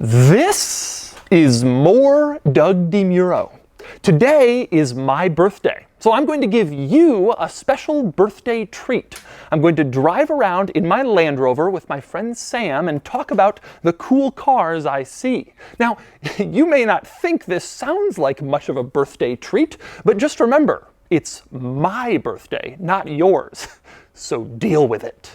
This is more Doug DeMuro. Today is my birthday, so I'm going to give you a special birthday treat. I'm going to drive around in my Land Rover with my friend Sam and talk about the cool cars I see. Now, you may not think this sounds like much of a birthday treat, but just remember, it's my birthday, not yours. So deal with it.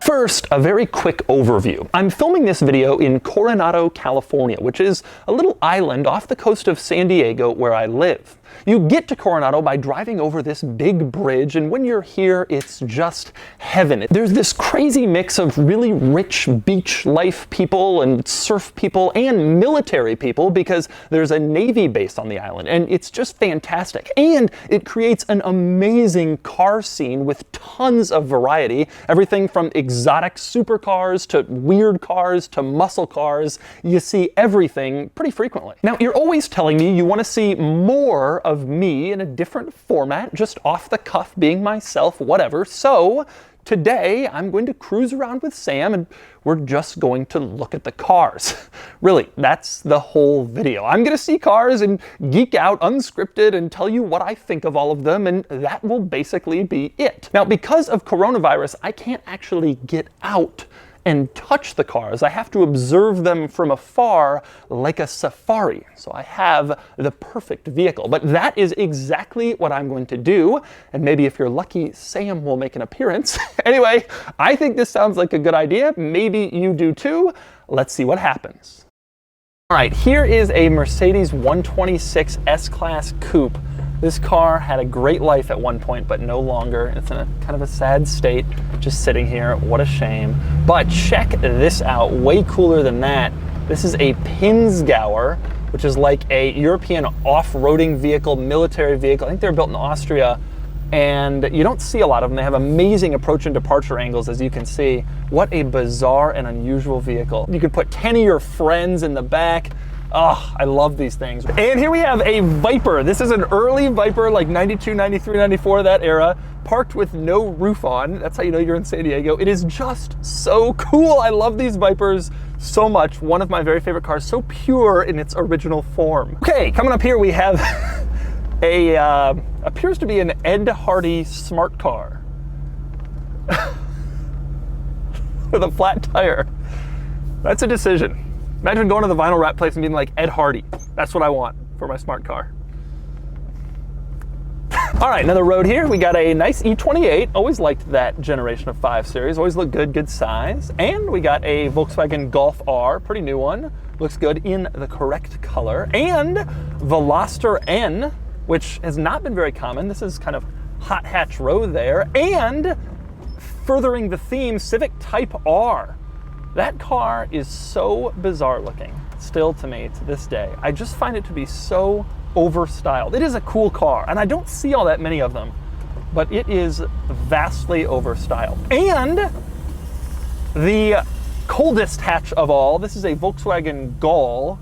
First, a very quick overview. I'm filming this video in Coronado, California, which is a little island off the coast of San Diego where I live. You get to Coronado by driving over this big bridge, and when you're here, it's just heaven. There's this crazy mix of really rich beach life people and surf people and military people because there's a Navy base on the island, and it's just fantastic. And it creates an amazing car scene with tons of variety, everything from exotic supercars to weird cars to muscle cars. You see everything pretty frequently. Now, you're always telling me you want to see more of me in a different format, just off the cuff, being myself, whatever. So today I'm going to cruise around with Sam and we're just going to look at the cars. Really, that's the whole video. I'm going to see cars and geek out unscripted and tell you what I think of all of them, and that will basically be it. Now, because of coronavirus, I can't actually get out and touch the cars. I have to observe them from afar like a safari. So I have the perfect vehicle. But that is exactly what I'm going to do. And maybe if you're lucky, Sam will make an appearance. Anyway, I think this sounds like a good idea. Maybe you do too. Let's see what happens. All right, here is a Mercedes 126 S-Class Coupe. This car had a great life at one point, but no longer. It's in a kind of a sad state, just sitting here. What a shame. But check this out, way cooler than that. This is a Pinzgauer, which is like a European off-roading vehicle, military vehicle. I think they're built in Austria, and you don't see a lot of them. They have amazing approach and departure angles, as you can see. What a bizarre and unusual vehicle. You could put 10 of your friends in the back. Oh, I love these things. And here we have a Viper. This is an early Viper, like 92, 93, 94, that era, parked with no roof on. That's how you know you're in San Diego. It is just so cool. I love these Vipers so much. One of my very favorite cars, so pure in its original form. Okay, coming up here we have a, appears to be an Ed Hardy smart car with a flat tire. That's a decision. Imagine going to the vinyl wrap place and being like, Ed Hardy. That's what I want for my smart car. All right, another road here. We got a nice E28. Always liked that generation of 5 Series. Always looked good, good size. And we got a Volkswagen Golf R, pretty new one. Looks good in the correct color. And Veloster N, which has not been very common. This is kind of hot hatch road there. And furthering the theme, Civic Type R. That car is so bizarre looking, still to me, to this day. I just find it to be so overstyled. It is a cool car, and I don't see all that many of them, but it is vastly overstyled. And the coldest hatch of all, this is a Volkswagen Golf.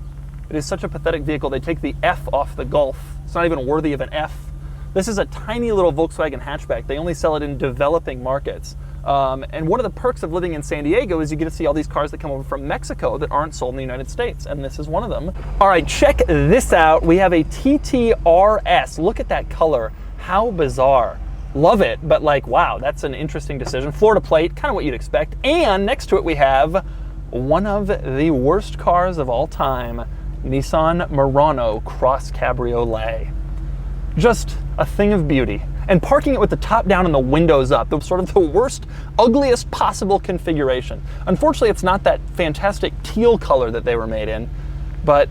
It is such a pathetic vehicle, they take the F off the Golf. It's not even worthy of an F. This is a tiny little Volkswagen hatchback. They only sell it in developing markets. And one of the perks of living in San Diego is you get to see all these cars that come over from Mexico that aren't sold in the United States, and this is one of them. All right, check this out. We have a TTRS. Look at that color. How bizarre. Love it, but like, wow, that's an interesting decision. Florida plate, kind of what you'd expect. And next to it we have one of the worst cars of all time, Nissan Murano Cross Cabriolet. Just a thing of beauty. And parking it with the top down and the windows up, the sort of the worst, ugliest possible configuration. Unfortunately, it's not that fantastic teal color that they were made in, but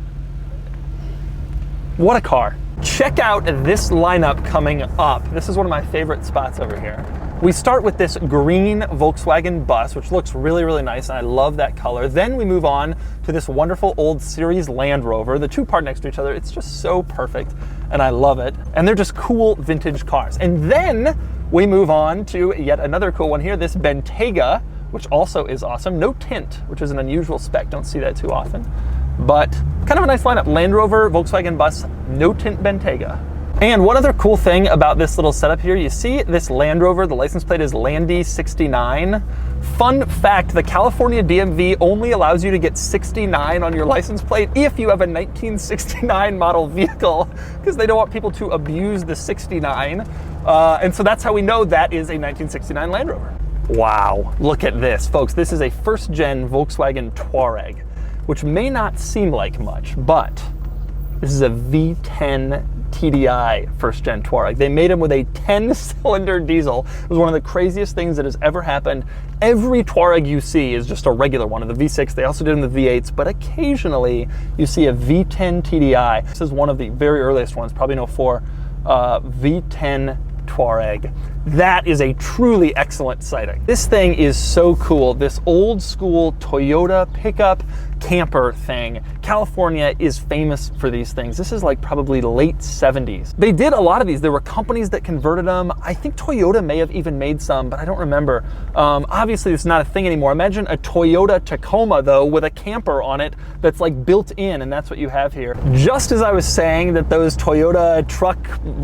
what a car. Check out this lineup coming up. This is one of my favorite spots over here. We start with this green Volkswagen Bus, which looks really, really nice, and I love that color. Then we move on to this wonderful old series Land Rover. The two parked next to each other. It's just so perfect, and I love it. And they're just cool vintage cars. And then we move on to yet another cool one here, this Bentayga, which also is awesome. No tint, which is an unusual spec. Don't see that too often. But kind of a nice lineup. Land Rover, Volkswagen Bus, no tint Bentayga. And one other cool thing about this little setup here, you see this Land Rover, the license plate is Landy 69. Fun fact, the California DMV only allows you to get 69 on your license plate if you have a 1969 model vehicle, because they don't want people to abuse the 69. And so that's how we know that is a 1969 Land Rover. Wow, look at this, folks. This is a first-gen Volkswagen Touareg, which may not seem like much, but this is a V10 Tdi first-gen Touareg. They made them with a 10-cylinder diesel. It was one of the craziest things that has ever happened. Every Touareg you see is just a regular one of the V6. They also did them in the V8s, but occasionally you see a V10 Tdi. This is one of the very earliest ones, probably no 04, V10 Touareg. That is a truly excellent sighting. This thing is so cool. This old school Toyota pickup camper thing. California is famous for these things. This is like probably late 70s. They did a lot of these. There were companies that converted them. I think Toyota may have even made some, but I don't remember. Obviously, it's not a thing anymore. Imagine a Toyota Tacoma, though, with a camper on it that's like built in, and that's what you have here. Just as I was saying that those Toyota truck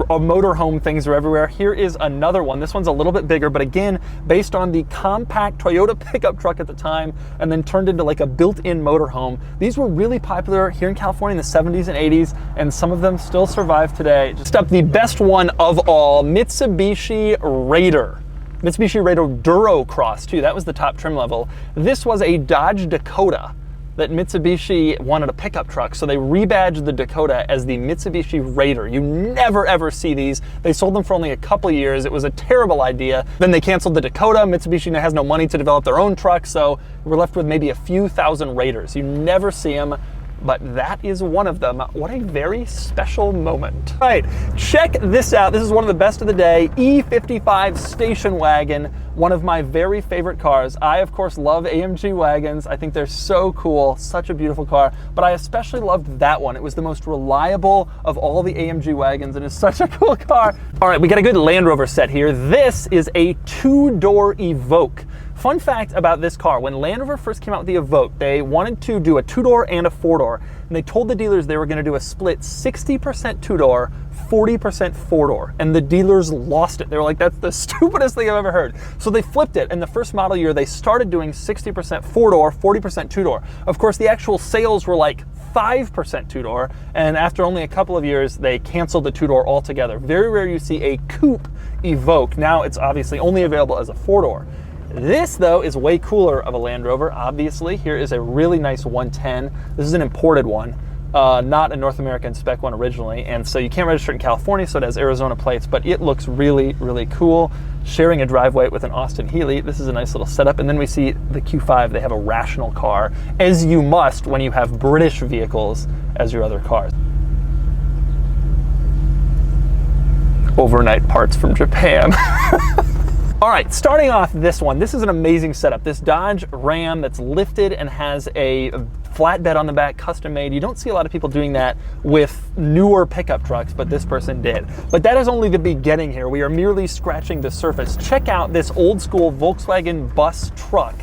motorhome things are everywhere, here is another one. This one's a little bit bigger, but again, based on the compact Toyota pickup truck at the time, and then turned into like a built-in motorhome. These were really popular here in California in the 70s and 80s, and some of them still survive today. Just up the best one of all, Mitsubishi Raider. Mitsubishi Raider Duro Cross too, that was the top trim level. This was a Dodge Dakota that Mitsubishi wanted a pickup truck, so they rebadged the Dakota as the Mitsubishi Raider. You never ever see these. They sold them for only a couple of years. It was a terrible idea. Then they canceled the Dakota. Mitsubishi now has no money to develop their own truck, so we're left with maybe a few thousand Raiders. You never see them, but that is one of them. What a very special moment. All right, check this out. This is one of the best of the day, E55 station wagon, one of my very favorite cars. I, of course, love AMG wagons. I think they're so cool, such a beautiful car, but I especially loved that one. It was the most reliable of all the AMG wagons, and it's such a cool car. All right, we got a good Land Rover set here. This is a two-door Evoque. Fun fact about this car, when Land Rover first came out with the Evoque, they wanted to do a two-door and a four-door, and they told the dealers they were going to do a split 60% two-door, 40% four-door, and the dealers lost it. They were like, that's the stupidest thing I've ever heard. So they flipped it, and the first model year, they started doing 60% four-door, 40% two-door. Of course, the actual sales were like 5% two-door, and after only a couple of years, they canceled the two-door altogether. Very rare you see a coupe Evoque. Now it's obviously only available as a four-door. This, though, is way cooler of a Land Rover, obviously. Here is a really nice 110. This is an imported one, not a North American spec one originally, and so you can't register it in California, so it has Arizona plates, but it looks really, really cool. Sharing a driveway with an Austin Healey. This is a nice little setup, and then we see the Q5. They have a rational car, as you must when you have British vehicles as your other cars. Overnight parts from Japan. All right, starting off this one, this is an amazing setup. This Dodge Ram that's lifted and has a flatbed on the back, custom made. You don't see a lot of people doing that with newer pickup trucks, but this person did. But that is only the beginning here. We are merely scratching the surface. Check out this old school Volkswagen Bus Truck.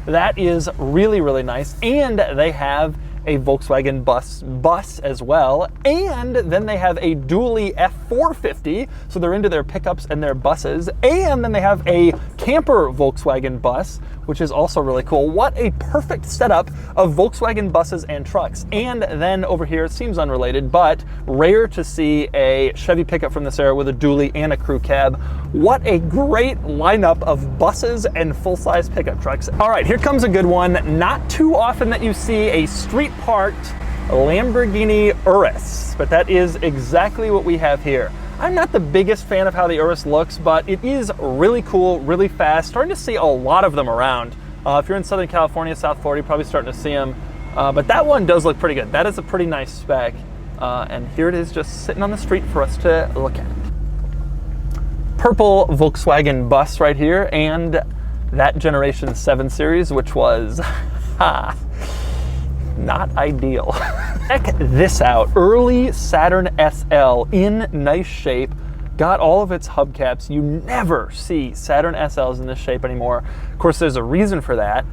That is really, really nice. And they have a Volkswagen bus as well, and then they have a dually F450, so they're into their pickups and their buses, and then they have a camper Volkswagen bus, which is also really cool. What a perfect setup of Volkswagen buses and trucks. And then over here, it seems unrelated, but rare to see a Chevy pickup from this era with a dually and a crew cab. What a great lineup of buses and full-size pickup trucks. All right, here comes a good one. Not too often that you see a street-parked Lamborghini Urus, but that is exactly what we have here. I'm not the biggest fan of how the Urus looks, but it is really cool, really fast. Starting to see a lot of them around. If you're in Southern California, South Florida, you're probably starting to see them. But that one does look pretty good. That is a pretty nice spec. And here it is just sitting on the street for us to look at. Purple Volkswagen bus right here, and that Generation 7 Series, which was not ideal. Check this out. Early Saturn SL in nice shape. Got all of its hubcaps. You never see Saturn SLs in this shape anymore. Of course, there's a reason for that.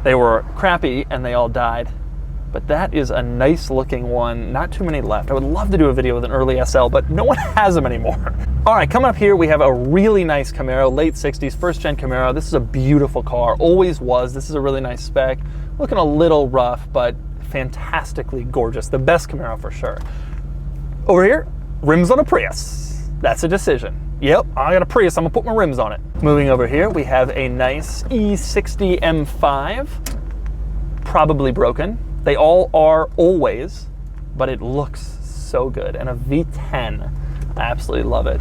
They were crappy and they all died. but that is a nice looking one. Not too many left. I would love to do a video with an early SL, but no one has them anymore. All right, coming up here, we have a really nice Camaro, late 60s, first gen Camaro. This is a beautiful car, always was. This is a really nice spec. Looking a little rough, but fantastically gorgeous. The best Camaro for sure. Over here, rims on a Prius. That's a decision. Yep, I got a Prius, I'm gonna put my rims on it. Moving over here, we have a nice E60 M5, probably broken. They all are always, but it looks so good. And a V10, I absolutely love it.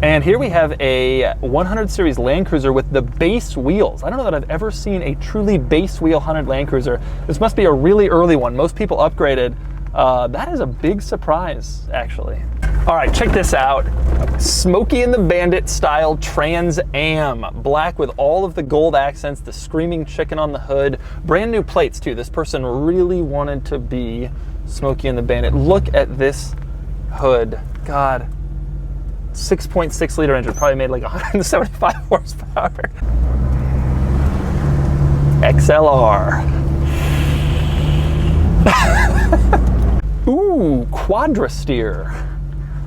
And here we have a 100 series Land Cruiser with the base wheels. I don't know that I've ever seen a truly base wheel 100 Land Cruiser. This must be a really early one. Most people upgraded. That is a big surprise, actually. All right, check this out. Smokey and the Bandit style Trans Am. Black with all of the gold accents, the screaming chicken on the hood. Brand new plates too. This person really wanted to be Smokey and the Bandit. Look at this hood. God. 6.6 liter engine, probably made like 175 horsepower. XLR. Ooh, Quadra-Steer.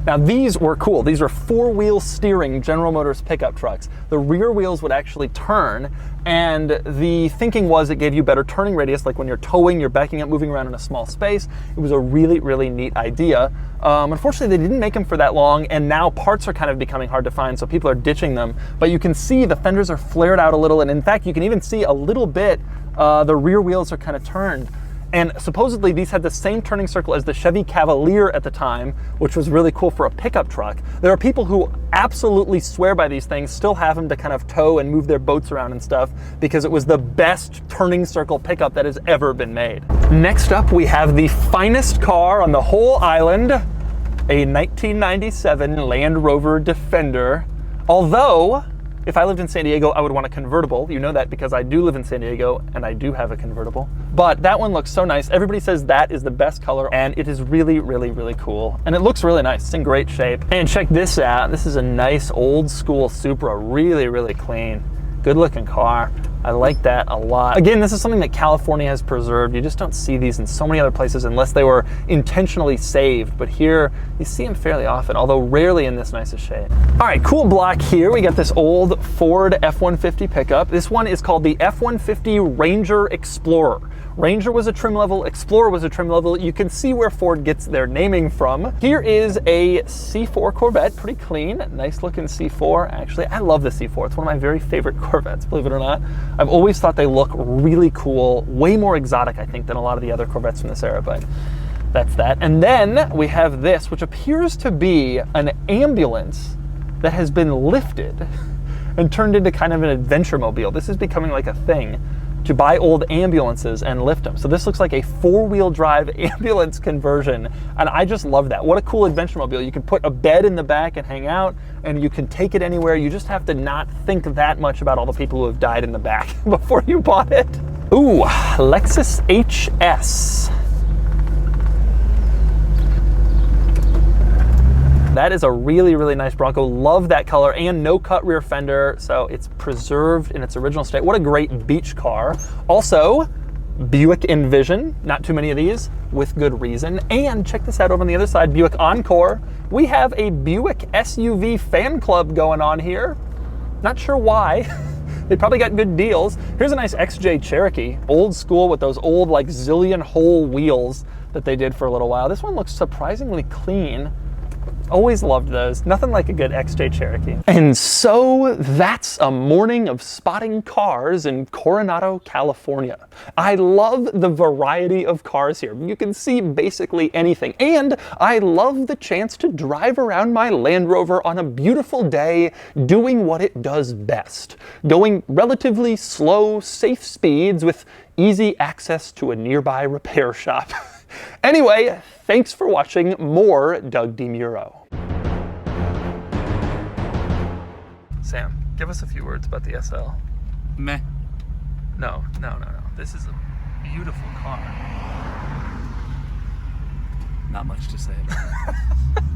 Now these were cool. These are four-wheel steering General Motors pickup trucks. The rear wheels would actually turn, and the thinking was it gave you better turning radius, like when you're towing, you're backing up, moving around in a small space. It was a really, really neat idea. Unfortunately, they didn't make them for that long, and now parts are kind of becoming hard to find, so people are ditching them. But you can see the fenders are flared out a little, and in fact, you can even see a little bit, the rear wheels are kind of turned. And supposedly these had the same turning circle as the Chevy Cavalier at the time, which was really cool for a pickup truck. There are people who absolutely swear by these things, still have them to kind of tow and move their boats around and stuff, because it was the best turning circle pickup that has ever been made. Next up, we have the finest car on the whole island, a 1997 Land Rover Defender. Although, if I lived in San Diego, I would want a convertible. You know that because I do live in San Diego and I do have a convertible. But that one looks so nice. Everybody says that is the best color, and it is really, really, really cool. And it looks really nice. It's in great shape. And check this out. This is a nice old school Supra. Really, really clean. Good looking car. I like that a lot. Again, this is something that California has preserved. You just don't see these in so many other places unless they were intentionally saved. But here, you see them fairly often, although rarely in this nice a shape. All right, cool block here. We got this old Ford F-150 pickup. This one is called the F-150 Ranger Explorer. Ranger was a trim level, Explorer was a trim level. You can see where Ford gets their naming from. Here is a C4 Corvette, pretty clean, nice looking C4. Actually, I love the C4. It's one of my very favorite Corvettes, believe it or not. I've always thought they look really cool, way more exotic, I think, than a lot of the other Corvettes from this era, but that's that. And then we have this, which appears to be an ambulance that has been lifted and turned into kind of an adventure mobile. This is becoming like a thing, to buy old ambulances and lift them. So this looks like a four-wheel drive ambulance conversion, and I just love that. What a cool adventure mobile. You can put a bed in the back and hang out, and you can take it anywhere. You just have to not think that much about all the people who have died in the back before you bought it. Ooh, Lexus HS. That is a really, really nice Bronco. Love that color, and no cut rear fender, so it's preserved in its original state. What a great beach car. Also, Buick Envision, not too many of these, with good reason. And check this out over on the other side, Buick Encore. We have a Buick SUV fan club going on here. Not sure why. They probably got good deals. Here's a nice XJ Cherokee, old school with those old like zillion hole wheels that they did for a little while. This one looks surprisingly clean. Always loved those. Nothing like a good XJ Cherokee. And so that's a morning of spotting cars in Coronado, California. I love the variety of cars here. You can see basically anything. And I love the chance to drive around my Land Rover on a beautiful day, doing what it does best. Going relatively slow, safe speeds with easy access to a nearby repair shop. Anyway, thanks for watching more Doug DeMuro. Sam, give us a few words about the SL. Meh. No. This is a beautiful car. Not much to say about it.